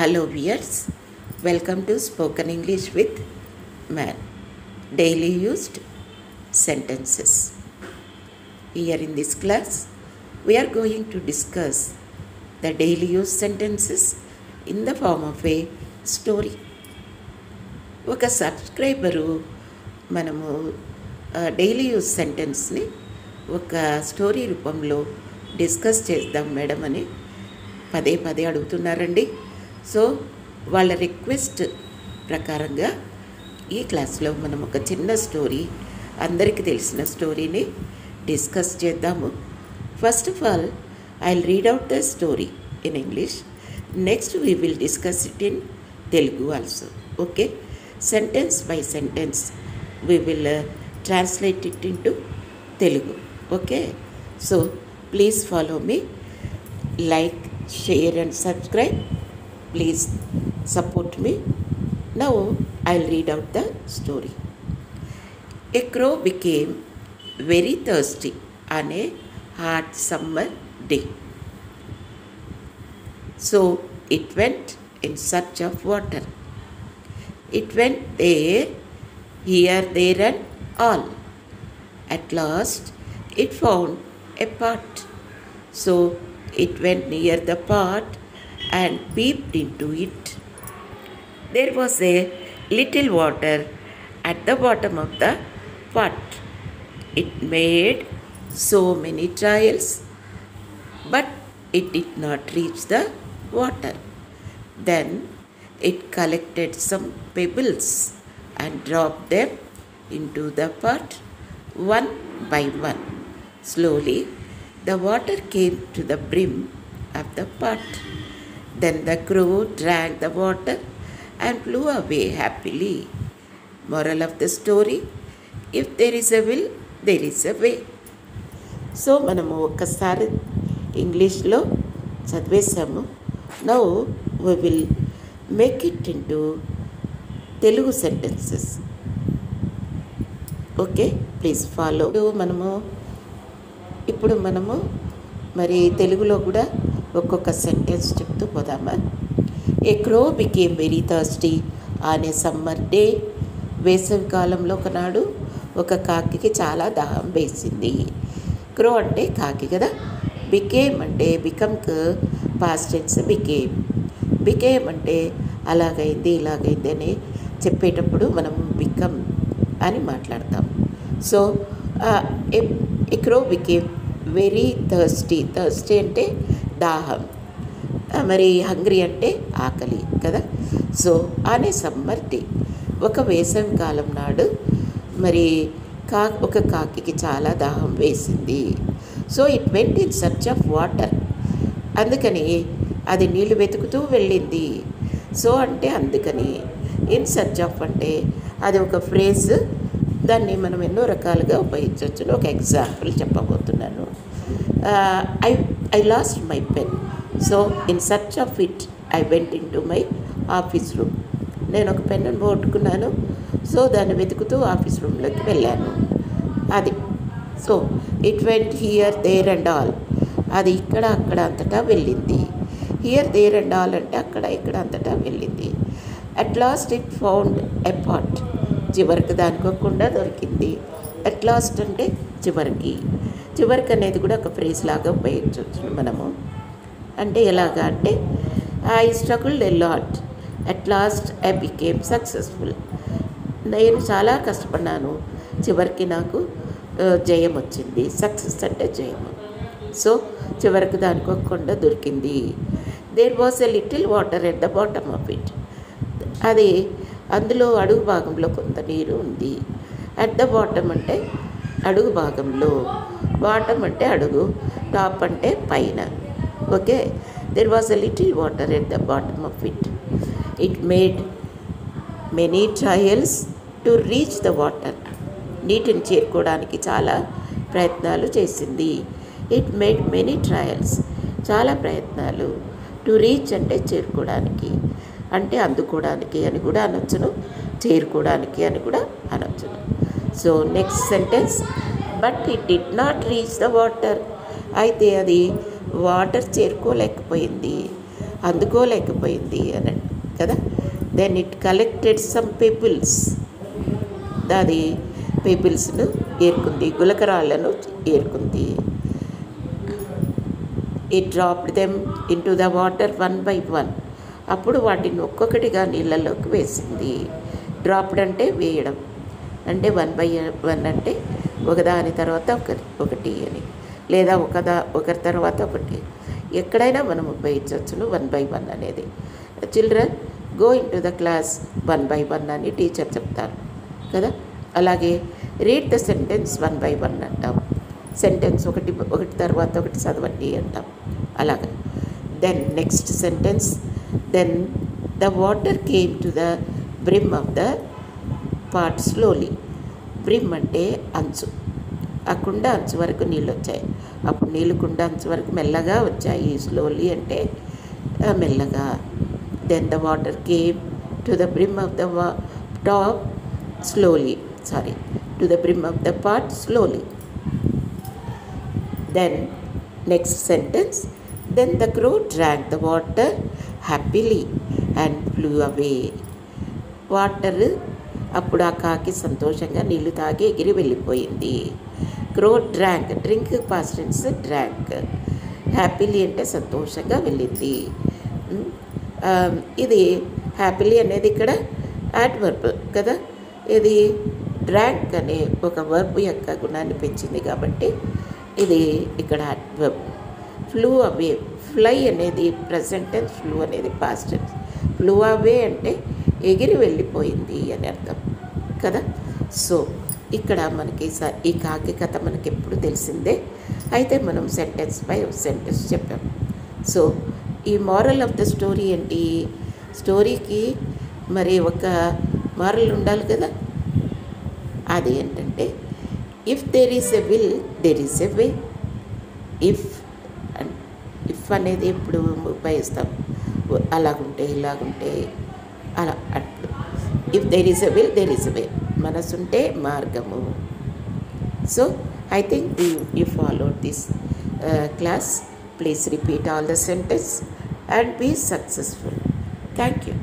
Hello viewers, welcome to Spoken English with Man. Daily used sentences. Here in this class, we are going to discuss the daily used sentences in the form of a story. ఒక subscriber మనము daily use సెంటెన్స్ని ఒక story రూపంలో discuss చేద్దాం madam అని పదే పదే అడుగుతున్నారండి. So వాళ్ళ రిక్వెస్ట్ ప్రకారంగా ఈ క్లాస్లో మనం ఒక చిన్న స్టోరీ, అందరికీ తెలిసిన స్టోరీని డిస్కస్ చేద్దాము. First of all I will read out the story in English. Next we will discuss it in Telugu also. Okay, sentence by sentence we will translate it into Telugu. Okay, so please follow me, like, share and subscribe. Please support me. Now I'll read out the story. A crow became very thirsty on a hot summer day. So it went in search of water. It went there, here, there and all. At last it found a pot. So it went near the pot and peeped into it. There was a little water at the bottom of the pot. It made so many trials, but it did not reach the water. Then it collected some pebbles and dropped them into the pot one by one. Slowly the water came to the brim of the pot. Then the crow drank the water and flew away happily. Moral of the story: if there is a will, there is a way. So మనము ఒక్కసారి ఇంగ్లీష్లో చదివేసాము. Now we will make it into Telugu sentences. Okay, please follow. ఇప్పుడు మనము మరి తెలుగులో కూడా ఒక్కొక్క సెంటెన్స్ చెప్తూ పోదామా. A crow became very thirsty on a summer day. వేసవి కాలంలో ఒకనాడు ఒక కాకికి చాలా దాహం వేసింది. క్రో అంటే కాకి కదా. బికేమ్ అంటే బికమ్కి పాస్ట్ టెన్స్ బికేమ్. బికేమ్ అంటే అలాగైంది ఇలాగైంది అని చెప్పేటప్పుడు మనం బికమ్ అని మాట్లాడతాం. సో ఏ crow became very thirsty. Thirsty అంటే దాహం, మరి హంగ్రీ అంటే ఆకలి కదా. సో అనే సమ్మర్ డే, ఒక వేసవి కాలం నాడు మరి ఒక కాకి చాలా దాహం వేసింది. So it went in search of water. అందుకని అది నీళ్లు వెతుకుతూ వెళ్ళింది. సో అంటే అందుకని, ఇన్ సర్చ్ ఆఫ్ అంటే అది ఒక ఫ్రేజ్, దాన్ని మనం ఎన్నో రకాలుగా ఉపయోగించవచ్చు. ఒక ఎగ్జాంపుల్ చెప్పబోతున్నాను. I lost my pen, so in search of it I went in to my office room. నేను ఒక పెన్ను పోగొట్టుకున్నాను, సో దాన్ని వెతుకుతూ ఆఫీస్ రూమ్లోకి వెళ్ళాను. అది so it went here, there and all. అది ఇక్కడ అక్కడ అంతటా వెళ్ళింది. హియర్, దేర్ అండ్ ఆల్ అంటే అక్కడ ఇక్కడ అంతటా వెళ్ళింది. At last it found a pot. చివరికి దానికోకుండా దొరికింది. అట్ లాస్ట్ అంటే చివరికి. చివరికి అనేది కూడా ఒక ఫ్రేజ్ లాగా ఉపయోగించవచ్చు మనము. అంటే ఎలాగా అంటే I struggled a lot, at last I became successful. నేను చాలా కష్టపడ్డాను, చివరికి నాకు జయం వచ్చింది. సక్సెస్ అంటే జయము. సో చివరికి దానికోకుండా దొరికింది. There was a little water at the bottom of it. అది అందులో అడుగు భాగంలో కొంత నీరు ఉంది. అట్ ద బాటమ్ అంటే అడుగు భాగంలో, బాటమ్ అంటే అడుగు, టాప్ అంటే పైన. Okay, there was a little water at the bottom of it. It made many trials to reach the water. నీటిని చేరుకోవడానికి చాలా ప్రయత్నాలు చేసింది. ఇట్ మేడ్ మెనీ ట్రయల్స్, చాలా ప్రయత్నాలు. టు రీచ్ అంటే చేరుకోవడానికి, అంటే అందుకోవడానికి అని కూడా అనొచ్చును, చేరుకోవడానికి అని కూడా అనొచ్చును. So next sentence, but it did not reach the water. అయితే అది వాటర్ చేరుకోలేకపోయింది. అందుకోలేకపోయింది అని కదా. Then it collected some pebbles, అది పీపుల్స్ను ఏరుకుంది, గులకరాళ్ళను ఏరుకుంది. It dropped them into the water 1 by 1. అప్పుడు వాటిని ఒక్కొక్కటిగా నీళ్ళలోకి వేసింది. డ్రాప్డ్ అంటే వేయడం, అంటే 1 by 1 అంటే ఒకదాని తర్వాత ఒకటి అని, లేదా ఒకరి తర్వాత ఒకటి, ఎక్కడైనా మనం ఉపయోగించవచ్చును 1 by 1 అనేది. Children go in to the class 1 by 1 అని టీచర్ చెప్తారు కదా. అలాగే రీడ్ ద సెంటెన్స్ 1 by 1 అంటాం. సెంటెన్స్ ఒకటి తర్వాత ఒకటి చదవండి అంటాం అలాగా. Then next sentence, then the water came to the brim of the pot slowly. Brim అంటే అంచు, ఆ కుండ అంచు వరకు నీళ్ళు వచ్చాయి. అప్పుడు నీళ్ళు కుండ అంచు వరకు మెల్లగా వచ్చాయి. స్లోలీ అంటే మెల్లగా. Then the water came to the brim of the top slowly, to the brim of the pot slowly. Then next sentence, then the crow drank the water happily and flew away. Water, అప్పుడు ఆ కాకి సంతోషంగా నీళ్లు తాగి ఎగిరి వెళ్ళిపోయింది. Crow drank, drink past tense drank. Happily అంటే సంతోషంగా వెళ్ళింది. ఇది హ్యాపీలీ అనేది ఇక్కడ యాడ్వర్బ్ కదా. ఇది డ్రాంక్ అనే ఒక వర్బ్ యొక్క గుణాన్ని పెంచింది కాబట్టి ఇది ఇక్కడ యాడ్వర్బ్. ఫ్లూ అవే, ఫ్లై అనేది ప్రెజెంట్ టెన్స్, ఫ్లూ అనేది పాస్ట్ టెన్స్. ఫ్లూ అవే అంటే ఎగిరి వెళ్ళిపోయింది అని అర్థం కదా. సో ఇక్కడ మనకి ఈ కాకి కథ మనకి ఎప్పుడు తెలిసిందే. అయితే మనం సెంటెన్స్ బై సెంటెన్స్ చెప్పాం. సో ఈ మారల్ ఆఫ్ ద స్టోరీ ఏంటి? స్టోరీకి మరి ఒక మారల్ ఉండాలి కదా. అది ఏంటంటే, if there is a will there is a way. If అనేది ఎప్పుడు ఉపయోగిస్తాం, అలాగుంటే ఇలాగుంటే అలా అట్లు. If there is a will there is a way, మనసుంటే మార్గము. So I think you followed this class. Please repeat all the sentence and be successful. Thank you.